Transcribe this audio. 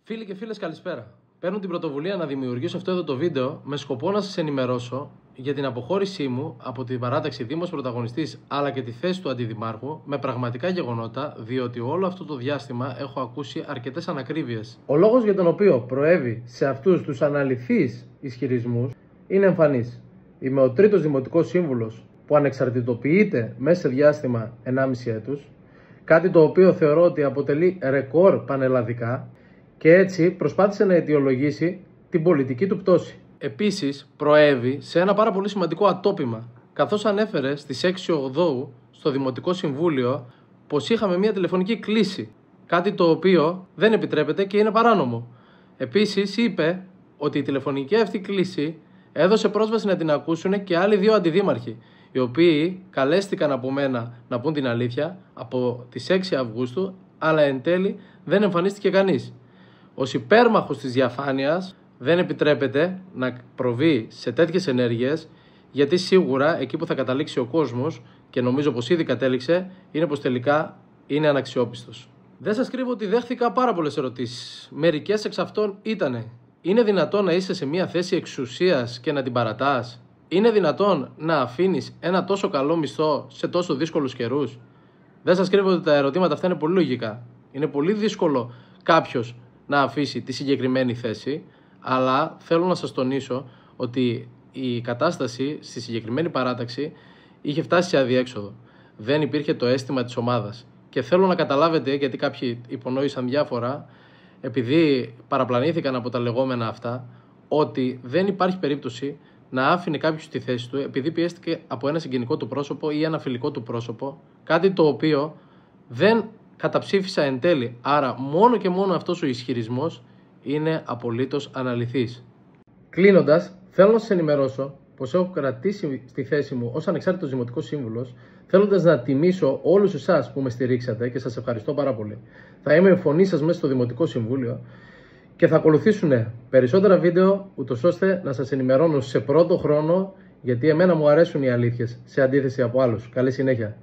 Φίλοι και φίλες, καλησπέρα. Παίρνω την πρωτοβουλία να δημιουργήσω αυτό εδώ το βίντεο με σκοπό να σας ενημερώσω για την αποχώρησή μου από την παράταξη Δήμος Πρωταγωνιστής αλλά και τη θέση του Αντιδημάρχου με πραγματικά γεγονότα, διότι όλο αυτό το διάστημα έχω ακούσει αρκετές ανακρίβειες. Ο λόγος για τον οποίο προέβη σε αυτούς τους αναλυθείς ισχυρισμούς είναι εμφανής. Είμαι ο τρίτος δημοτικός σύμβουλος που ανεξαρτητοποιείται μέσα σε διάστημα 1,5 έτους, κάτι το οποίο θεωρώ ότι αποτελεί ρεκόρ πανελλαδικά. Και έτσι προσπάθησε να αιτιολογήσει την πολιτική του πτώση. Επίσης, προέβη σε ένα πάρα πολύ σημαντικό ατόπιμα, καθώς ανέφερε στις 6 Οκτώου στο Δημοτικό Συμβούλιο πως είχαμε μια τηλεφωνική κλήση, κάτι το οποίο δεν επιτρέπεται και είναι παράνομο. Επίσης, είπε ότι η τηλεφωνική αυτή κλήση έδωσε πρόσβαση να την ακούσουν και άλλοι 2 αντιδήμαρχοι, οι οποίοι καλέστηκαν από μένα να πούν την αλήθεια από τις 6 Αυγούστου, αλλά εν τέλει δεν εμφανίστηκε κανείς. Ως υπέρμαχος της διαφάνειας δεν επιτρέπεται να προβεί σε τέτοιες ενέργειες, γιατί σίγουρα εκεί που θα καταλήξει ο κόσμος, και νομίζω πως ήδη κατέληξε, είναι πως τελικά είναι αναξιόπιστος. Δεν σας κρύβω ότι δέχθηκα πάρα πολλές ερωτήσεις. Μερικές εξ αυτών ήτανε: είναι δυνατόν να είσαι σε μια θέση εξουσίας και να την παρατάς? Είναι δυνατόν να αφήνεις ένα τόσο καλό μισθό σε τόσο δύσκολους καιρούς? Δεν σας κρύβω ότι τα ερωτήματα αυτά είναι πολύ λογικά. Είναι πολύ δύσκολο κάποιος να αφήσει τη συγκεκριμένη θέση, αλλά θέλω να σας τονίσω ότι η κατάσταση στη συγκεκριμένη παράταξη είχε φτάσει σε αδιέξοδο. Δεν υπήρχε το αίσθημα της ομάδας. Και θέλω να καταλάβετε, γιατί κάποιοι υπονόησαν διάφορα, επειδή παραπλανήθηκαν από τα λεγόμενα αυτά, ότι δεν υπάρχει περίπτωση να άφηνε κάποιος τη θέση του επειδή πιέστηκε από ένα συγγενικό του πρόσωπο ή ένα φιλικό του πρόσωπο, κάτι το οποίο δεν καταψήφισα εν τέλει. Άρα μόνο και μόνο αυτός ο ισχυρισμός είναι απολύτως αναλυθής. Κλείνοντας, θέλω να σας ενημερώσω πως έχω κρατήσει στη θέση μου ως ανεξάρτητος δημοτικός σύμβουλος, θέλοντας να τιμήσω όλους εσάς που με στηρίξατε και σας ευχαριστώ πάρα πολύ. Θα είμαι η φωνή σας μέσα στο Δημοτικό Συμβούλιο και θα ακολουθήσουν περισσότερα βίντεο, ούτως ώστε να σας ενημερώνω σε πρώτο χρόνο, γιατί εμένα μου αρέσουν οι αλήθειες, σε αντίθεση από άλλους. Καλή συνέχεια.